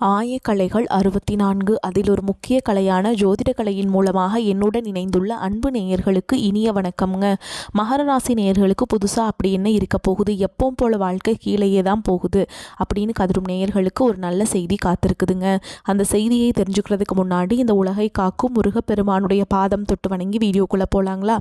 ஆயக்கலைகள் 64 அதில் ஒரு முக்கிய கலையான ஜோதிட கலையின் மூலமாக என்னுடன் இணைந்துள்ள அன்பு நேயர்களுக்கு இனிய வணக்கம்ங்க. மகர ராசி நேயர்களுக்கு புதுசாக அப்படி என்ன இருக்க போகுது, எப்பவும் போல வாழ்க்கை கீழேயே தான் போகுது அப்படின்னு கதரும் நேயர்களுக்கு ஒரு நல்ல செய்தி காத்திருக்குதுங்க. அந்த செய்தியை தெரிஞ்சுக்கிறதுக்கு முன்னாடி இந்த உலகை காக்கும் முருகப்பெருமானுடைய பாதம் தொட்டு வணங்கி வீடியோக்குள்ளே போகலாங்களா?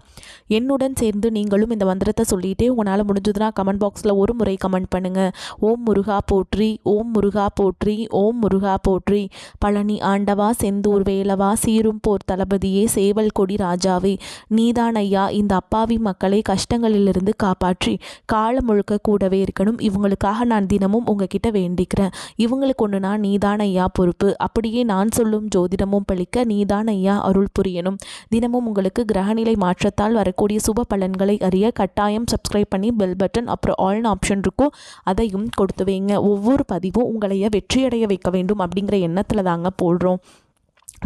என்னுடன் சேர்ந்து நீங்களும் இந்த மந்திரத்தை சொல்லிகிட்டே உங்களால் முடிஞ்சதுன்னா கமெண்ட் பாக்ஸில் ஒரு முறை கமெண்ட் பண்ணுங்கள். ஓம் முருகா போற்றி, ஓம் முருகா போற்றி, ஓம் முருகா போற்றி. பழனி ஆண்டவா, செந்தூர் வேலவா, சீரும் போர் தளபதியே, சேவல் கொடி ராஜாவே, நீதான் ஐயா இந்த அப்பாவி மக்களை கஷ்டங்களிலிருந்து காப்பாற்றி காலம் முழுக்க கூடவே இருக்கணும். இவங்களுக்காக நான் தினமும் உங்ககிட்ட வேண்டிக்கிறேன். இவங்களுக்கு ஒன்றுனா நீதான் ஐயா பொறுப்பு. அப்படியே நான் சொல்லும் ஜோதிடமும் பழிக்க நீதான் ஐயா அருள் புரியணும். தினமும் உங்களுக்கு கிரகநிலை மாற்றத்தால் வரக்கூடிய சுப பலன்களை அறிய கட்டாயம் சப்ஸ்கிரைப் பண்ணி பெல் பட்டன் அப்புறம் ஆல்னு ஆப்ஷன் இருக்கும், அதையும் கொடுத்து வைங்க. ஒவ்வொரு பதிவும் உங்களைய வெற்றியடைய வைக்க வேண்டும் அப்படிங்கிற எண்ணத்தில் தாங்க போடுறோம்.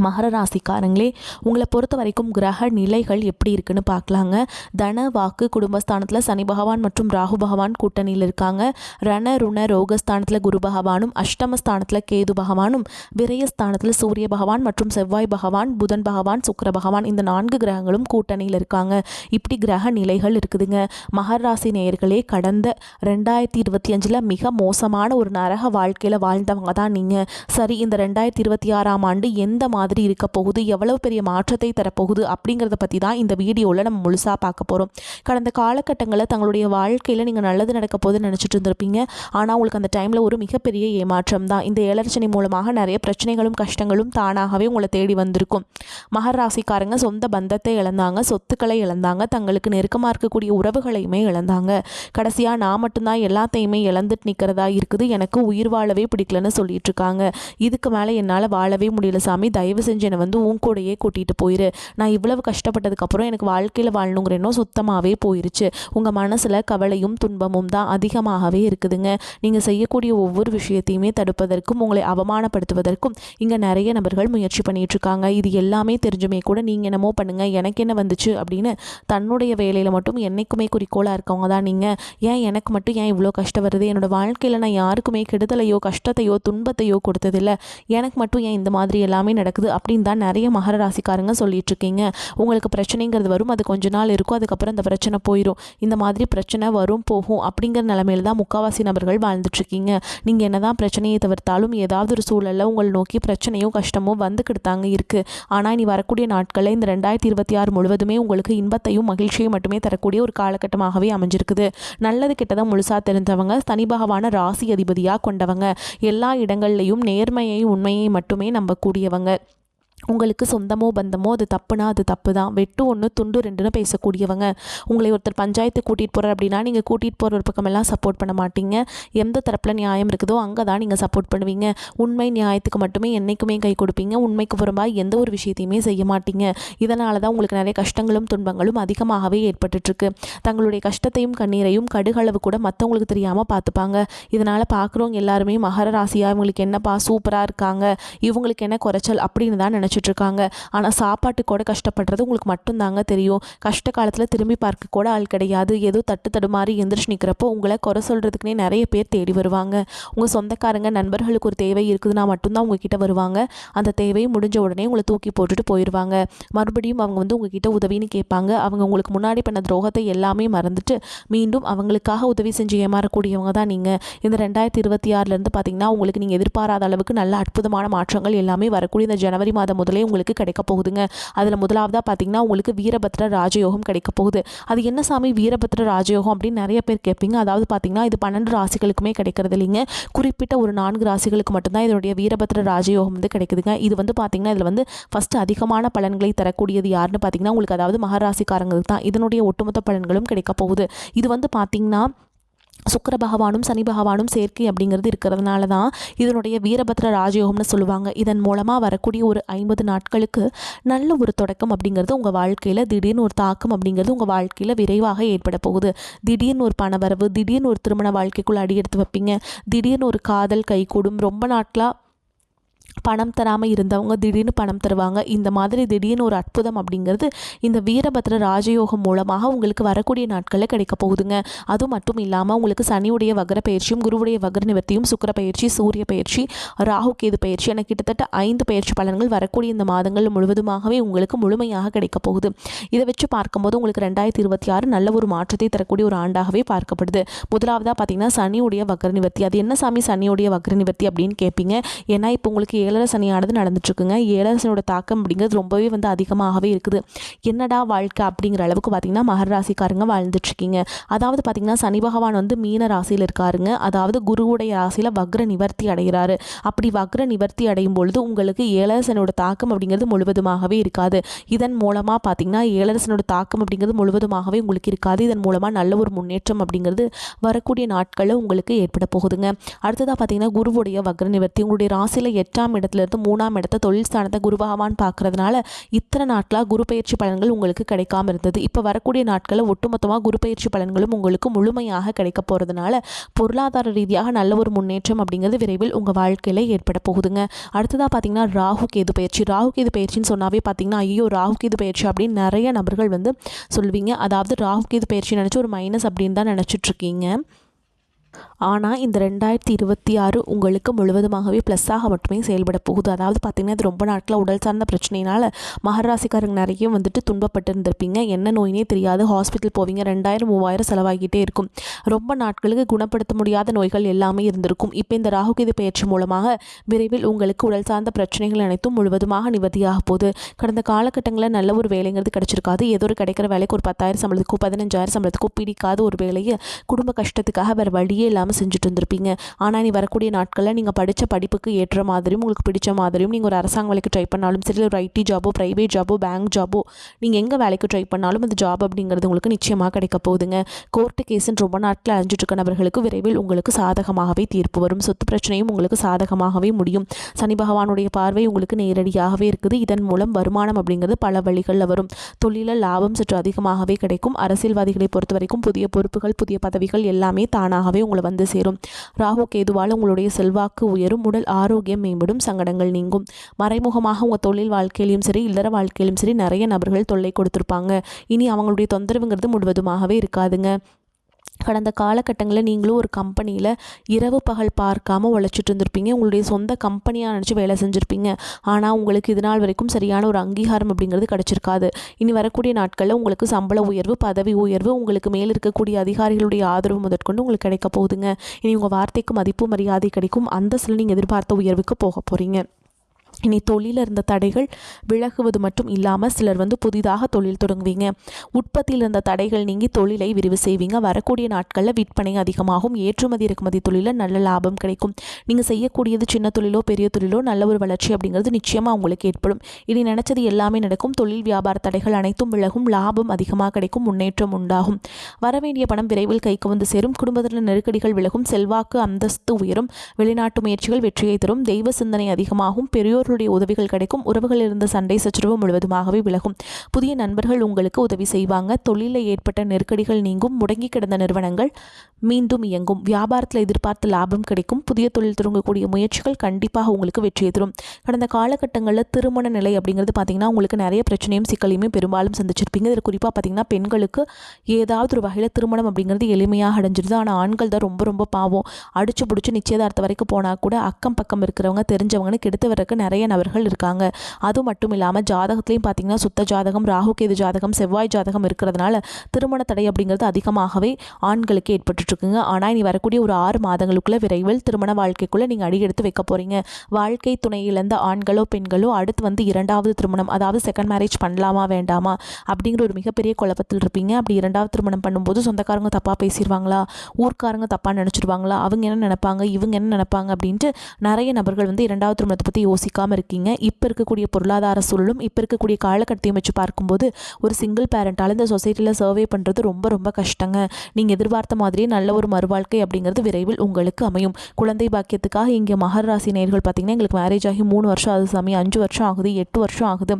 மகர ராசிக்காரங்களே, உங்களை பொறுத்த வரைக்கும் கிரக நிலைகள் எப்படி இருக்குன்னு பார்க்கலாங்க. தன வாக்கு குடும்பஸ்தானத்தில் சனி பகவான் மற்றும் ராகு பகவான் கூட்டணியில் இருக்காங்க. ரண ருண ரோகஸ்தானத்தில் குரு பகவானும், அஷ்டமஸ்தானத்தில் கேது பகவானும், விரயஸ்தானத்தில் சூரிய பகவான் மற்றும் செவ்வாய் பகவான், புதன் பகவான், சுக்கிர பகவான், இந்த 4 கிரகங்களும் கூட்டணியில் இருக்காங்க. இப்படி கிரக நிலைகள் இருக்குதுங்க. மகர ராசி நேயர்களே, கடந்த 2025 மிக மோசமான ஒரு நரக வாழ்க்கையில் வாழ்ந்தவங்க தான் நீங்கள். சரி, இந்த 2026ஆம் ஆண்டு எந்த மாதிரி இருக்க போகுது, எவ்வளவு பெரிய மாற்றத்தை தரப்போகுது அப்படிங்கிறத பற்றி தான் இந்த வீடியோவில் நம்ம முழுசாக பார்க்க போகிறோம். கடந்த காலகட்டங்களில் தங்களுடைய வாழ்க்கையில் நீங்கள் நல்லது நடக்க போகுதுன்னு நினச்சிட்டு இருந்திருப்பீங்க. ஆனால் உங்களுக்கு அந்த டைமில் ஒரு மிகப்பெரிய ஏமாற்றம் தான். இந்த ஏழரச்சனை மூலமாக நிறைய பிரச்சனைகளும் கஷ்டங்களும் தானாகவே உங்களை தேடி வந்திருக்கும். மகர ராசிக்காரங்க சொந்த பந்தத்தை இழந்தாங்க, சொத்துக்களை இழந்தாங்க, தங்களுக்கு நெருக்கமாக இருக்கக்கூடிய உறவுகளையுமே இழந்தாங்க. கடைசியாக நான் மட்டும்தான் எல்லாத்தையுமே இழந்துட்டு நிற்கிறதா இருக்குது, எனக்கு உயிர் வாழவே பிடிக்கலன்னு சொல்லிட்டு இருக்காங்க. இதுக்கு மேலே என்னால் வாழவே முடியல சாமி, தயவு செஞ்சு என்னை உன் கூடையே கூட்டிகிட்டு போயிரு. நான் இவ்வளவு கஷ்டப்பட்டதுக்கப்புறம் எனக்கு வாழ்க்கையில் வாழணுங்கிற எண்ணம் சுத்தமாகவே போயிருச்சு. உங்கள் மனசில் கவலையும் துன்பமும் தான் அதிகமாகவே இருக்குதுங்க. நீங்கள் செய்யக்கூடிய ஒவ்வொரு விஷயத்தையுமே தடுப்பதற்கும் உங்களை அவமானப்படுத்துவதற்கும் இங்கே நிறைய நபர்கள் முயற்சி பண்ணிட்டு இருக்காங்க. இது எல்லாமே தெரிஞ்சுமே கூட நீங்கள் என்னமோ பண்ணுங்க, எனக்கு என்ன வந்துச்சு அப்படின்னு தன்னுடைய வேலையில் மட்டும் என்னைக்குமே குறிக்கோளாக இருக்கவங்க தான் நீங்கள். ஏன் எனக்கு மட்டும் ஏன் இவ்வளோ கஷ்டம் வருது, என்னோட வாழ்க்கையில் நான் யாருக்குமே கெடுதலையோ கஷ்டத்தையோ துன்பத்தையோ கொடுத்ததில்லை, எனக்கு மட்டும் ஏன் இந்த மாதிரி எல்லாமே நடக்குது அப்படின்னு தான் நிறைய மகர ராசிக்காரங்க சொல்லிட்டு இருக்கீங்க. உங்களுக்கு பிரச்சனைங்கிறது வரும், அது கொஞ்ச நாள் இருக்கும், அதுக்கப்புறம் அந்த பிரச்சனை போயிடும். இந்த மாதிரி பிரச்சனை வரும் போகும் அப்படிங்கிற நிலைமையில தான் முக்காவாசி நபர்கள் வாழ்ந்துட்டு இருக்கீங்க. நீங்கள் என்னதான் பிரச்சனையை தவிர்த்தாலும் ஏதாவது ஒரு சூழலில் உங்களை நோக்கி பிரச்சனையோ கஷ்டமோ வந்துக்கிட்டு தாங்க இருக்குது. ஆனால் இனி வரக்கூடிய நாட்களில் இந்த 2026 முழுவதுமே உங்களுக்கு இன்பத்தையும் மகிழ்ச்சியும் மட்டுமே தரக்கூடிய ஒரு காலகட்டமாகவே அமைஞ்சிருக்குது. நல்லது கெட்டதை முழுசாக தெரிஞ்சவங்க, தனி பகவான ராசி அதிபதியாக கொண்டவங்க, எல்லா இடங்கள்லையும் நேர்மையையும் உண்மையை மட்டுமே நம்பக்கூடியவங்க. உங்களுக்கு சொந்தமோ பந்தமோ அது தப்புனா அது தப்பு தான், வெட்டு ஒன்று துண்டு ரெண்டுன்னு பேசக்கூடியவங்க. உங்களை ஒருத்தர் பஞ்சாயத்து கூட்டிகிட்டு போகிறார் அப்படின்னா நீங்கள் கூட்டிகிட்டு போகிற ஒரு பக்கமெல்லாம் சப்போர்ட் பண்ண மாட்டீங்க. எந்த தரப்பில் நியாயம் இருக்குதோ அங்கே தான் நீங்கள் சப்போர்ட் பண்ணுவீங்க. உண்மை நியாயத்துக்கு மட்டுமே என்றைக்குமே கை கொடுப்பீங்க. உண்மைக்கு புறம்பாக எந்த ஒரு விஷயத்தையுமே செய்ய மாட்டீங்க. இதனால தான் உங்களுக்கு நிறைய கஷ்டங்களும் துன்பங்களும் அதிகமாகவே ஏற்பட்டுருக்கு. தங்களுடைய கஷ்டத்தையும் கண்ணீரையும் கடுகளவு கூட மற்றவங்களுக்கு தெரியாமல் பார்த்துப்பாங்க. இதனால் பார்க்குறவங்க எல்லாருமே மகர ராசியாக இவங்களுக்கு என்னப்பா சூப்பராக இருக்காங்க, இவங்களுக்கு என்ன குறைச்சல் அப்படின்னு தான் நினச்சிட்டு இருக்காங்க. ஆனால் சாப்பாட்டு கூட கஷ்டப்படுறது உங்களுக்கு மட்டும்தாங்க தெரியும். கஷ்ட காலத்தில் திரும்பி பார்க்க கூட ஆள் கிடையாது. ஏதோ தட்டு தடுமாறி எந்திரிச்சு நிற்கிறப்போ உங்களை குறை சொல்கிறதுக்குனே நிறைய பேர் தேடி வருவாங்க. உங்கள் சொந்தக்காரங்க நண்பர்களுக்கு ஒரு தேவை இருக்குதுன்னா மட்டும்தான் உங்ககிட்ட வருவாங்க. அந்த தேவை முடிஞ்ச உடனே உங்களை தூக்கி போட்டுட்டு போயிடுவாங்க. மறுபடியும் அவங்க உங்ககிட்ட உதவின்னு கேட்பாங்க. அவங்க உங்களுக்கு முன்னாடி பண்ண துரோகத்தை எல்லாமே மறந்துட்டு மீண்டும் அவங்களுக்காக உதவி செஞ்சு ஏமாறக்கூடியவங்க தான் நீங்கள். இந்த 2026 பார்த்தீங்கன்னா உங்களுக்கு நீங்கள் எதிர்பாராத அளவுக்கு நல்ல அற்புதமான மாற்றங்கள் எல்லாமே வரக்கூடிய இந்த ஜனவரி மாதம் முதலே உங்களுக்கு கிடைக்க போகுதுங்க. அதில் முதலாவதாக பார்த்தீங்கன்னா உங்களுக்கு வீரபத்ர ராஜயோகம் கிடைக்க போகுது. அது என்ன சாமி வீரபத்ர ராஜயோகம் அப்படின்னு நிறைய பேர் கேட்பீங்க. அதாவது பார்த்தீங்கன்னா இது 12 ராசிகளுக்குமே கிடைக்கிறது இல்லைங்க. குறிப்பிட்ட ஒரு 4 ராசிகளுக்கு மட்டும்தான் இதனுடைய வீரபத்ர ராஜயோகம் கிடைக்குதுங்க. இது பார்த்தீங்கன்னா இதில் ஃபஸ்ட்டு அதிகமான பலன்களை தரக்கூடியது யாருன்னு பார்த்தீங்கன்னா உங்களுக்கு, அதாவது மகர ராசிக்காரங்களுக்கு தான் இதனுடைய ஒட்டுமொத்த பலன்களும் கிடைக்க போகுது. இது பார்த்தீங்கன்னா சுக்கிர பகவானும் சனி பகவானும் சேர்க்கை அப்படிங்கிறது இருக்கிறதுனால தான் இதனுடைய வீரபத்ர ராஜயோகம்னு சொல்லுவாங்க. இதன் மூலமாக வரக்கூடிய ஒரு 50 நாட்களுக்கு நல்ல ஒரு தொடக்கம் அப்படிங்கிறது உங்கள் வாழ்க்கையில், திடீர்னு ஒரு தாக்கம் அப்படிங்கிறது உங்கள் வாழ்க்கையில் விரைவாக ஏற்பட போகுது. திடீர்னு ஒரு பணவரவு, திடீர்னு ஒரு திருமண வாழ்க்கைக்குள்ளே அடி எடுத்து வைப்பீங்க, திடீர்னு ஒரு காதல் கைகூடும். ரொம்ப நாட்களாக பணம் தராமல் இருந்தவங்க திடீர்னு பணம் தருவாங்க. இந்த மாதிரி திடீர்னு ஒரு அற்புதம் அப்படிங்கிறது இந்த வீரபத்ர ராஜயோகம் மூலமாக உங்களுக்கு வரக்கூடிய நாட்களில் கிடைக்க போகுதுங்க. அது மட்டும் இல்லாமல் உங்களுக்கு சனியுடைய வக்ர பயிற்சியும் குருவுடைய வக்ர நிவர்த்தியும் சுக்கிர பயிற்சி சூரிய பயிற்சி ராகு கேது பயிற்சி என கிட்டத்தட்ட 5 பயிற்சி பலன்கள் வரக்கூடிய இந்த மாதங்கள் முழுவதுமாகவே உங்களுக்கு முழுமையாக கிடைக்க போகுது. இதை வச்சு பார்க்கும்போது உங்களுக்கு 2026 நல்ல ஒரு மாற்றத்தை தரக்கூடிய ஒரு ஆண்டாகவே பார்க்கப்படுது. முதலாவதாக பார்த்தீங்கன்னா சனியுடைய வக்ர நிவர்த்தி. அது என்ன சாமி சனியுடைய வக்ர நிவர்த்தி அப்படின்னு கேட்பீங்க. ஏன்னா இப்போ உங்களுக்கு 7 சனியானது நடந்துட்டு இருக்குங்க. 7 சனியோட தாக்கம் அப்படிங்கிறது ரொம்பவே அதிகமாகவே இருக்குது. என்னடா வாழ்க்கை அப்படிங்கிற அளவுக்கு பார்த்தீங்கன்னா மகர ராசிக்காரங்க வாழ்ந்துட்டு இருக்கீங்க. அதாவது பார்த்தீங்கன்னா சனி பகவான் மீன ராசியில் இருக்காருங்க. அதாவது குருவுடைய ராசியில் வக்ர நிவர்த்தி அடைகிறாரு. அப்படி வக்ர நிவர்த்தி அடையும் பொழுது உங்களுக்கு 7 சனியோட தாக்கம் அப்படிங்கிறது முழுவதுமாகவே இருக்காது. இதன் மூலமாக பார்த்தீங்கன்னா 7 சனியோட தாக்கம் அப்படிங்கிறது முழுவதுமாகவே உங்களுக்கு இருக்காது. இதன் மூலமாக நல்ல ஒரு முன்னேற்றம் அப்படிங்கிறது வரக்கூடிய நாட்களில் உங்களுக்கு ஏற்பட போகுதுங்க. அடுத்ததாக பார்த்தீங்கன்னா குருவுடைய வக்ர நிவர்த்தி உங்களுடைய ராசியில் 8ஆம் இடத்துலேருந்து 3ஆம் இடத்தை தொழில் ஸ்தானத்தை குரு பகவான் பார்க்கறதுனால இத்தனை நாட்களாக குரு பயிற்சி பலன்கள் உங்களுக்கு கிடைக்காம இருந்தது. இப்போ வரக்கூடிய நாட்களில் ஒட்டுமொத்தமாக குரு பயிற்சி பலன்களும் உங்களுக்கு முழுமையாக கிடைக்க போகிறதுனால பொருளாதார ரீதியாக நல்ல ஒரு முன்னேற்றம் அப்படிங்கிறது விரைவில் உங்கள் வாழ்க்கையில் ஏற்பட போகுதுங்க. அடுத்ததாக பார்த்தீங்கன்னா ராகு கேது பயிற்சி. ராகு கேது பயிற்சின்னு சொன்னாவே பார்த்தீங்கன்னா ஐயோ ராகு கேது பயிற்சி அப்படின்னு நிறைய நபர்கள் சொல்வீங்க. அதாவது ராகு கேது பயிற்சி நினச்சி ஒரு மைனஸ் அப்படின்னு தான் நினச்சிட்ருக்கீங்க. ஆனால் இந்த 2026 உங்களுக்கு முழுவதுமாகவே ப்ளஸ்ஸாக மட்டுமே செயல்பட போகுது. அதாவது பார்த்திங்கன்னா இது ரொம்ப நாட்களில் உடல் சார்ந்த பிரச்சனையினால் மகர ராசிக்காரங்க நிறைய துன்பப்பட்டு இருந்திருப்பீங்க. என்ன நோயினே தெரியாது. ஹாஸ்பிட்டல் போவீங்க, 2000-3000 செலவாகிட்டே இருக்கும். ரொம்ப நாட்களுக்கு குணப்படுத்த முடியாத நோய்கள் எல்லாமே இருந்திருக்கும். இப்போ இந்த ராகுகேது பயிற்சி மூலமாக விரைவில் உங்களுக்கு உடல் சார்ந்த பிரச்சனைகள் அனைத்தும் முழுவதுமாக நிவர்த்தியாக போகுது. கடந்த காலகட்டங்களில் நல்ல ஒரு வேலைங்கிறது கிடைச்சிருக்காது. ஏதோ ஒரு கிடைக்கிற வேலைக்கு ஒரு 10,000 சம்பளத்துக்கோ 15,000 சம்பளத்துக்கோ பிடிக்காத ஒரு வேலையை குடும்ப கஷ்டத்துக்காக வேறு வழியே இல்லாமல் செஞ்சுட்டு இருந்திருப்பீங்க. ஆனால் நீ வரக்கூடிய நாட்களில் நீங்கள் படித்த படிப்புக்கு ஏற்ற மாதிரியும் உங்களுக்கு பிடிச்ச மாதிரியும் நீங்கள் ஒரு அரசாங்க வேலைக்கு ட்ரை பண்ணாலும் சரி, ஒரு ஐடி ஜாபோ ப்ரைவேட் ஜாபோ பேங்க் ஜாபோ நீங்கள் எங்கே வேலைக்கு ட்ரை பண்ணாலும் அந்த ஜாப் அப்படிங்கிறது உங்களுக்கு நிச்சயமாக கிடைக்க போகுதுங்க. கோர்ட்டு கேஸுன்னு ரொம்ப நாட்கள் அலைஞ்சிட்டு இருக்க நபர்களுக்கு விரைவில் உங்களுக்கு சாதகமாகவே தீர்ப்பு வரும். சொத்து பிரச்சனையும் உங்களுக்கு சாதகமாகவே முடியும். சனி பகவானுடைய பார்வை உங்களுக்கு நேரடியாகவே இருக்குது. இதன் மூலம் வருமானம் அப்படிங்கிறது பல வழிகளில் வரும். தொழிலில் லாபம் சற்று அதிகமாகவே கிடைக்கும். அரசியல்வாதிகளை பொறுத்த வரைக்கும் புதிய பொறுப்புகள் புதிய பதவிகள் எல்லாமே தானாகவே உங்களை சேரும். ராகு கேதுவால் உங்களுடைய செல்வாக்கு உயரும். உடல் ஆரோக்கியம் மேம்படும். சங்கடங்கள் நீங்கும். மறைமுகமாக உங்கள் தொழில் வாழ்க்கையிலும் சரி இல்லற வாழ்க்கையிலும் சரி நிறைய நபர்கள் தொல்லை கொடுத்துருப்பாங்க. இனி அவங்களுடைய தொந்தரவுங்கிறது முழுவதுமாகவே இருக்காதுங்க. கடந்த காலகட்டங்களில் நீங்களும் ஒரு கம்பெனியில் இரவு பகல் பார்க்காமல் உழைச்சிட்டு இருந்திருப்பீங்க. உங்களுடைய சொந்த கம்பெனியாக நினச்சி வேலை செஞ்சுருப்பீங்க. ஆனால் உங்களுக்கு இது நாள் வரைக்கும் சரியான ஒரு அங்கீகாரம் அப்படிங்கிறது கிடச்சிருக்காது. இனி வரக்கூடிய நாட்களில் உங்களுக்கு சம்பள உயர்வு பதவி உயர்வு உங்களுக்கு மேல் இருக்கக்கூடிய அதிகாரிகளுடைய ஆதரவு முதற்கொண்டு உங்களுக்கு கிடைக்க போகுதுங்க. இனி உங்கள் வார்த்தைக்கு மதிப்பு மரியாதை கிடைக்கும். அந்தஸ்தில் நீங்கள் எதிர்பார்த்த உயர்வுக்கு போக போகிறீங்க. இனி தொழிலில் இருந்த தடைகள் விலகுவது மட்டும் இல்லாமல் சிலர் புதிதாக தொழில் தொடங்குவீங்க. உற்பத்தியில் இருந்த தடைகள் நீங்கி தொழிலை விரிவு செய்வீங்க. வரக்கூடிய நாட்களில் விற்பனை அதிகமாகும். ஏற்றுமதி இறக்குமதி தொழிலில் நல்ல லாபம் கிடைக்கும். நீங்கள் செய்யக்கூடியது சின்ன தொழிலோ பெரிய தொழிலோ நல்ல ஒரு வளர்ச்சி அப்படிங்கிறது நிச்சயமாக உங்களுக்கு ஏற்படும். இனி நினச்சது எல்லாமே நடக்கும். தொழில் வியாபார தடைகள் அனைத்தும் விலகும். லாபம் அதிகமாக கிடைக்கும். முன்னேற்றம் உண்டாகும். வரவேண்டிய பணம் விரைவில் கைக்கு சேரும். குடும்பத்தில் நெருக்கடிகள் விலகும். செல்வாக்கு அந்தஸ்து உயரும். வெளிநாட்டு முயற்சிகள் வெற்றியை தரும். தெய்வ சிந்தனை அதிகமாகும். பெரியோர் உதவிகள் கிடைக்கும். உறவுகளில் இருந்த சண்டை சச்சரவு முழுவதுமாகவே விலகும். புதிய நண்பர்கள் உங்களுக்கு உதவி செய்வாங்க. தொழிலில் ஏற்பட்ட நெருக்கடிகள் நீங்கும். முடங்கி கிடந்த நிறுவனங்கள் மீண்டும் இயங்கும். வியாபாரத்தில் எதிர்பார்த்த லாபம் கிடைக்கும். புதிய தொழில் தொடங்கக்கூடிய முயற்சிகள் கண்டிப்பாக உங்களுக்கு வெற்றியை தரும். கடந்த காலகட்டங்களில் திருமண நிலை அப்படிங்கிறது பார்த்தீங்கன்னா உங்களுக்கு நிறைய பிரச்சனையும் சிக்கலையுமே பெரும்பாலும் சந்திச்சிருப்பீங்க. இதில் குறிப்பாக பார்த்தீங்கன்னா பெண்களுக்கு ஏதாவது ஒரு வகையில் திருமணம் அப்படிங்கிறது எளிமையாக அடைஞ்சிருது. ஆனால் ஆண்கள் தான் ரொம்ப ரொம்ப பாவம். அடிச்சு பிடிச்சி நிச்சயதார்த்த வரைக்கும் போனால் கூட அக்கம் பக்கம் இருக்கிறவங்க தெரிஞ்சவங்கன்னு கெடுத்து வரக்கு நிறைய நபர்கள் இருக்காங்க. அது மட்டும் இல்லாமல் ஜாதகத்திலையும் பார்த்தீங்கன்னா சுத்த ஜாதகம் ராகுகேது ஜாதகம் செவ்வாய் ஜாதகம் இருக்கிறதுனால திருமண தடை அப்படிங்கிறது அதிகமாகவே ஆண்களுக்கு ஏற்பட்டு இருக்குங்க. ஆனால் இனி வரக்கூடிய ஒரு 6 மாதங்களுக்குள்ள விரைவில் திருமண வாழ்க்கைக்குள்ளே நீங்கள் அடியெடுத்து வைக்க போகிறீங்க. வாழ்க்கை துணை இழந்த ஆண்களோ பெண்களோ அடுத்து 2வது திருமணம் அதாவது செகண்ட் மேரேஜ் பண்ணலாமா வேண்டாமா அப்படிங்கிற ஒரு மிகப்பெரிய குழப்பத்தில் இருப்பீங்க. அப்படி 2வது திருமணம் பண்ணும்போது சொந்தக்காரங்க தப்பாக பேசிடுவாங்களா, ஊர்க்காரங்க தப்பாக நினச்சிருவாங்களா, அவங்க என்ன நினைப்பாங்க இவங்க என்ன நினைப்பாங்க அப்படின்ட்டு நிறைய நபர்கள் 2வது திருமணத்தை பற்றி யோசிக்காமல் இருக்கீங்க. இப்போ இருக்கக்கூடிய பொருளாதார சூழலும் இப்போ இருக்கக்கூடிய காலகட்டத்தையும் வச்சு பார்க்கும்போது ஒரு சிங்கிள் பேரண்டால் இந்த சொசைட்டியில் சர்வே பண்ணுறது ரொம்ப ரொம்ப கஷ்டங்க. நீங்கள் எதிர்பார்த்த மாதிரியே நல்ல ஒரு மறுவாழ்க்கை அப்படிங்கிறது விரைவில் உங்களுக்கு அமையும். குழந்தை பாக்கியத்துக்காக இங்கே மகர ராசி நேயர்கள் பார்த்தீங்கன்னா எங்களுக்கு மேரேஜ் ஆகி 3 வருஷம் ஆகுது சாமி, 5 வருஷம் ஆகுது, 8 வருஷம் ஆகுது,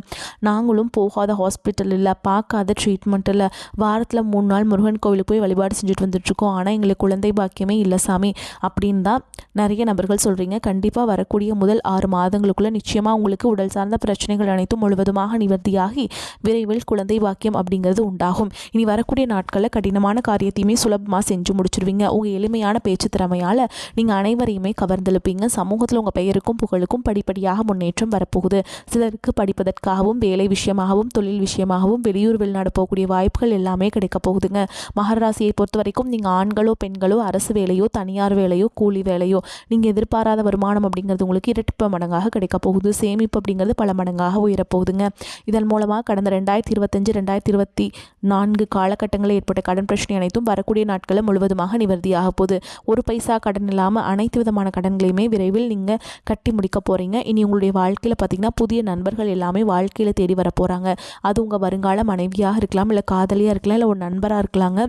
நாங்களும் போகாத ஹாஸ்பிட்டல் இல்லை, பார்க்காத ட்ரீட்மெண்ட் இல்லை, வாரத்தில் 3 நாள் முருகன் கோவிலுக்கு போய் வழிபாடு செஞ்சுட்டு வந்துட்டுருக்கோம், ஆனால் எங்களுக்கு குழந்தை பாக்கியமே இல்லை சாமி அப்படின்னு தான் நிறைய நபர்கள் சொல்கிறீங்க. கண்டிப்பாக வரக்கூடிய முதல் 6 மாதங்களுக்குள்ளே நிச்சயமாக உங்களுக்கு உடல் சார்ந்த பிரச்சனைகள் அனைத்தும் முழுவதுமாக நிவர்த்தியாகி விரைவில் குழந்தை வாக்கியம் அப்படிங்கிறது உண்டாகும். இனி வரக்கூடிய நாட்களில் கடினமான காரியத்தையுமே சுலபமாக செஞ்சு முடிச்சிருவீங்க. உங்கள் எளிமையான பேச்சு திறமையால் நீங்கள் அனைவரையுமே கவர்ந்தெழுப்பீங்க. சமூகத்தில் உங்கள் பெயருக்கும் புகழுக்கும் படிப்படியாக முன்னேற்றம் வரப்போகுது. சிலருக்கு படிப்பதற்காகவும் வேலை விஷயமாகவும் தொழில் விஷயமாகவும் வெளியூர் வெளிநாடு போகக்கூடிய வாய்ப்புகள் எல்லாமே கிடைக்க போகுதுங்க. மகர ராசியை பொறுத்த வரைக்கும் நீங்கள் ஆண்களோ பெண்களோ அரசு வேலையோ தனியார் வேலையோ கூலி வேலையோ நீங்கள் எதிர்பாராத வருமானம் அப்படிங்கிறது உங்களுக்கு இரட்டிப்பு மடங்காக கிடைக்க போகுது. சேமிப்பு அப்படிங்கிறது பல மடங்காக உயரப்போகுதுங்க. இதன் மூலமாக கடந்த 2025-2024 காலகட்டங்களில் ஏற்பட்ட கடன் பிரச்சனை அனைத்தும் வரக்கூடிய நாட்களில் முழுவதுமாக நிவர்த்தியாக போகுது. ஒரு பைசா கடன் இல்லாமல் அனைத்து விதமான கடன்களையுமே விரைவில் நீங்கள் கட்டி முடிக்க போகிறீங்க. இனி உங்களுடைய வாழ்க்கையில் பார்த்தீங்கன்னா புதிய நண்பர்கள் எல்லாமே வாழ்க்கையில் தேடி வர போகிறாங்க. அது உங்கள் வருங்கால மனைவியாக இருக்கலாம், இல்லை காதலியாக இருக்கலாம், இல்லை ஒரு நண்பராக இருக்கலாங்க,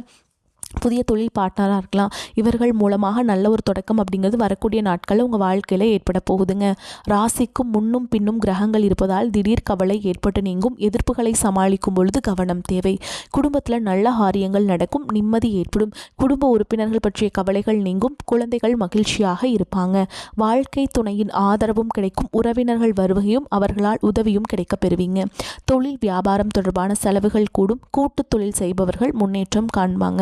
புதிய தொழில் பார்ட்னராக இருக்கலாம். இவர்கள் மூலமாக நல்ல ஒரு தொடக்கம் அப்படிங்கிறது வரக்கூடிய நாட்களில் உங்கள் வாழ்க்கையில் ஏற்பட போகுதுங்க. ராசிக்கும் முன்னும் பின்னும் கிரகங்கள் இருப்பதால் திடீர் கவலை ஏற்பட்டு நீங்கும். எதிர்ப்புகளை சமாளிக்கும் பொழுது கவனம் தேவை. குடும்பத்தில் நல்ல காரியங்கள் நடக்கும், நிம்மதி ஏற்படும். குடும்ப உறுப்பினர்கள் பற்றிய கவலைகள் நீங்கும். குழந்தைகள் மகிழ்ச்சியாக இருப்பாங்க. வாழ்க்கை துணையின் ஆதரவும் கிடைக்கும். உறவினர்கள் வருகையும் அவர்களால் உதவியும் கிடைக்க பெறுவீங்க. தொழில் வியாபாரம் தொடர்பான செலவுகள் கூடும். கூட்டு தொழில் செய்பவர்கள் முன்னேற்றம் காண்பாங்க.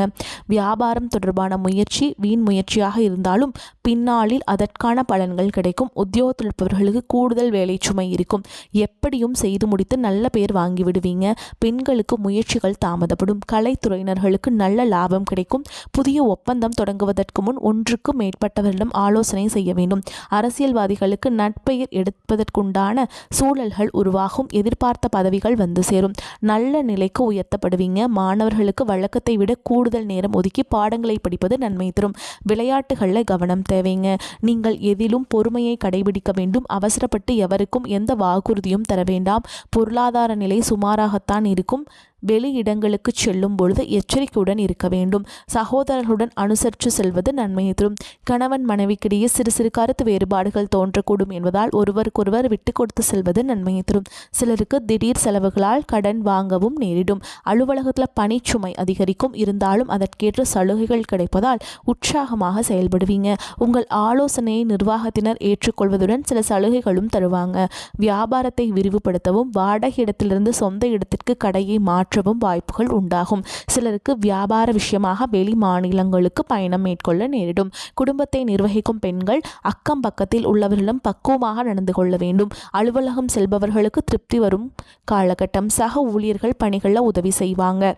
வியாபாரம் தொடர்பான முயற்சி வீண் முயற்சியாக இருந்தாலும் பின்னாளில் அதற்கான பலன்கள் கிடைக்கும். உத்தியோகத்தில் இருப்பவர்களுக்கு கூடுதல் வேலை சுமை இருக்கும். எப்படியும் செய்து முடித்து நல்ல பேர் வாங்கி விடுவீங்க. பெண்களுக்கு முயற்சிகள் தாமதப்படும். கலைத்துறையினர்களுக்கு நல்ல லாபம் கிடைக்கும். புதிய ஒப்பந்தம் தொடங்குவதற்கு முன் ஒன்றுக்கு மேற்பட்டவரிடம் ஆலோசனை செய்ய வேண்டும். அரசியல்வாதிகளுக்கு நட்பெயர் எடுப்பதற்குண்டான சூழல்கள் உருவாகும். எதிர்பார்த்த பதவிகள் வந்து சேரும். நல்ல நிலைக்கு உயர்த்தப்படுவீங்க. மாணவர்களுக்கு வழக்கத்தை விட கூடுதல் நேரம் ஒதுக்கி பாடங்களை படிப்பது நன்மை தரும். விளையாட்டுகளில் கவனம் தேவைங்க. நீங்கள் எதிலும் பொறுமையை கடைபிடிக்க வேண்டும். அவசரப்பட்டு எவருக்கும் எந்த வாக்குறுதியும் தர வேண்டாம். பொருளாதார நிலை சுமாராகத்தான் இருக்கும். வெளி இடங்களுக்கு செல்லும் பொழுது எச்சரிக்கையுடன் இருக்க வேண்டும். சகோதரர்களுடன் அனுசரித்து செல்வது நன்மையை தரும். கணவன் மனைவிக்கிடையே சிறு சிறு கருத்து வேறுபாடுகள் தோன்றக்கூடும் என்பதால் ஒருவருக்கொருவர் விட்டு கொடுத்து செல்வது நன்மையை தரும். சிலருக்கு திடீர் செலவுகளால் கடன் வாங்கவும் நேரிடும். அலுவலகத்தில் பணிச்சுமை அதிகரிக்கும். இருந்தாலும் அதற்கேற்ற சலுகைகள் கிடைப்பதால் உற்சாகமாக செயல்படுவீங்க. உங்கள் ஆலோசனையை நிர்வாகத்தினர் ஏற்றுக்கொள்வதுடன் சில சலுகைகளும் தருவாங்க. வியாபாரத்தை விரிவுபடுத்தவும் வாடகை இடத்திலிருந்து சொந்த இடத்திற்கு கடையை மாற்றவும் வாய்ப்புகள் உண்டாகும். சிலருக்கு வியாபார விஷயமாக வெளி மாநிலங்களுக்கு பயணம் மேற்கொள்ள நேரிடும். குடும்பத்தை நிர்வகிக்கும் பெண்கள் அக்கம் பக்கத்தில் உள்ளவர்களிடம் பக்குவமாக நடந்து கொள்ள வேண்டும். அலுவலகம் செல்பவர்களுக்கு திருப்தி வரும் காலகட்டம். சக ஊழியர்கள் பணிகளில் உதவி செய்வாங்க.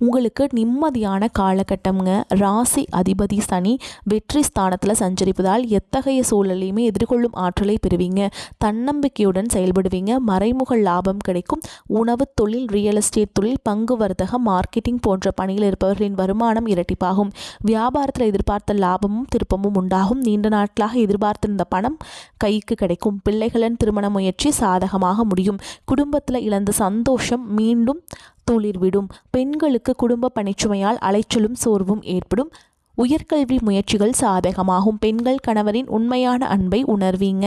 உங்களுக்கு நிம்மதியான காலகட்டம்ங்க. ராசி அதிபதி சனி வெற்றி ஸ்தானத்தில் சஞ்சரிப்பதால் எத்தகைய சூழலையுமே எதிர்கொள்ளும் ஆற்றலை பெறுவீங்க. தன்னம்பிக்கையுடன் செயல்படுவீங்க. மறைமுக லாபம் கிடைக்கும். உணவு தொழில், ரியல் எஸ்டேட் தொழில், பங்கு வர்த்தகம், மார்க்கெட்டிங் போன்ற பணியில் இருப்பவர்களின் வருமானம் இரட்டிப்பாகும். வியாபாரத்தில் எதிர்பார்த்த லாபமும் திருப்பமும் உண்டாகும். நீண்ட நாட்களாக எதிர்பார்த்திருந்த பணம் கைக்கு கிடைக்கும். பிள்ளைகளின் திருமண முயற்சி சாதகமாக முடியும். குடும்பத்தில் இழந்த சந்தோஷம் மீண்டும் துளிர்விடும். பெண்களுக்கு குடும்ப பணிச்சுமையால் அலைச்சலும் சோர்வும் ஏற்படும். உயர்கல்வி முயற்சிகள் சாதகமாகும். பெண்கள் கணவரின் உண்மையான அன்பை உணர்வீங்க.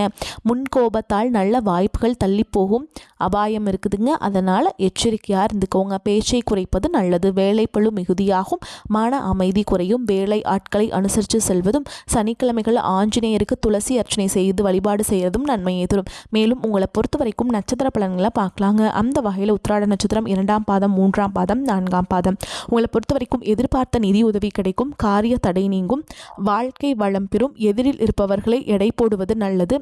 முன்கோபத்தால் நல்ல வாய்ப்புகள் தள்ளி போகும் அபாயம் இருக்குதுங்க. அதனால் எச்சரிக்கையாக இருந்துக்கோங்க. பேச்சை குறைப்பது நல்லது. வேலைப்பளு மிகுதியாகும். மன அமைதி குறையும். வேலை ஆட்களை அனுசரித்து செல்வதும் சனிக்கிழமைகள் ஆஞ்சநேயருக்கு துளசி அர்ச்சனை செய்து வழிபாடு செய்வதும் நன்மையை தரும். மேலும் உங்களை பொறுத்த வரைக்கும் நட்சத்திர பலன்களை பார்க்கலாங்க. அந்த வகையில் உத்திராட நட்சத்திரம் 2ஆம் பாதம், 3ஆம் பாதம், 4ஆம் பாதம். உங்களை பொறுத்த வரைக்கும் எதிர்பார்த்த நிதி உதவி கிடைக்கும். காரிய தடை நீங்கும். வாழ்க்கை வளம் பெறும். எதிரில் இருப்பவர்களை எடை போடுவது நல்லது.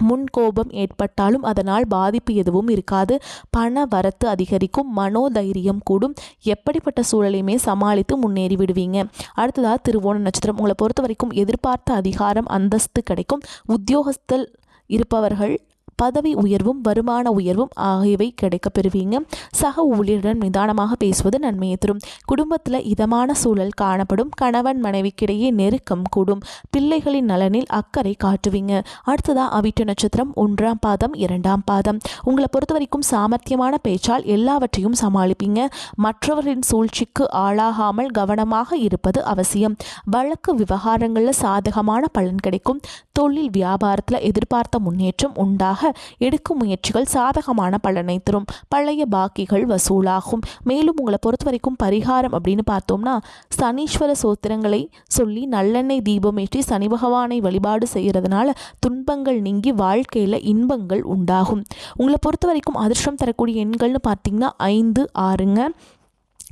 முன்கோபம் ஏற்பட்டாலும் அதனால் பாதிப்பு எதுவும் இருக்காது. பண வரத்து அதிகரிக்கும். மனோதைரியம் கூடும். எப்படிப்பட்ட சூழலையுமே சமாளித்து முன்னேறி விடுவீங்க. அடுத்ததாக திருவோண நட்சத்திரம். உங்களை பொறுத்த வரைக்கும் எதிர்பார்த்த அதிகாரம், அந்தஸ்து கிடைக்கும். உத்தியோகஸ்தல் இருப்பவர்கள் பதவி உயர்வும் வருமான உயர்வும் ஆகியவை கிடைக்க பெறுவீங்க. சக ஊழியருடன் நிதானமாக பேசுவது நன்மையை தரும். குடும்பத்தில் இதமான சூழல் காணப்படும். கணவன் மனைவிக்கிடையே நெருக்கம் கூடும். பிள்ளைகளின் நலனில் அக்கறை காட்டுவீங்க. அடுத்ததா அவிட்ட நட்சத்திரம் 1ஆம் பாதம், 2ஆம் பாதம். உங்களை பொறுத்த வரைக்கும் சாமர்த்தியமான பேச்சால் எல்லாவற்றையும் சமாளிப்பீங்க. மற்றவர்களின் சூழ்ச்சிக்கு ஆளாகாமல் கவனமாக இருப்பது அவசியம். வழக்கு விவகாரங்களில் சாதகமான பலன் கிடைக்கும். தொழில் வியாபாரத்தில் எதிர்பார்த்த முன்னேற்றம் உண்டாக எடுக்கும் முயற்சிகள் சாதகமான பலனை தரும். பழைய பாக்கிகள் வசூலாகும். மேலும் உங்களை பொறுத்த வரைக்கும் பரிகாரம் அப்படின்னு பார்த்தோம்னா, சனீஸ்வர சோத்திரங்களை சொல்லி நல்லெண்ணெய் தீபமேற்றி சனி பகவானை வழிபாடு செய்கிறதுனால துன்பங்கள் நீங்கி வாழ்க்கையில் இன்பங்கள் உண்டாகும். உங்களை பொறுத்த வரைக்கும் அதிர்ஷ்டம் தரக்கூடிய எண்கள்னு பார்த்தீங்கன்னா 5, 6ங்க.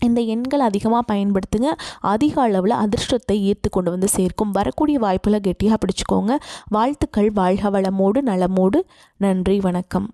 இந்த எண்கள் அதிகமாக பயன்படுத்துங்க. அதிக அளவில் அதிர்ஷ்டத்தை ஈர்த்து கொண்டு வந்து சேர்க்கும். வரக்கூடிய வாய்ப்புகளை கெட்டியாக பிடிச்சிக்கோங்க. வாழ்த்துக்கள். வாழ்க வளமோடு நலமோடு. நன்றி, வணக்கம்.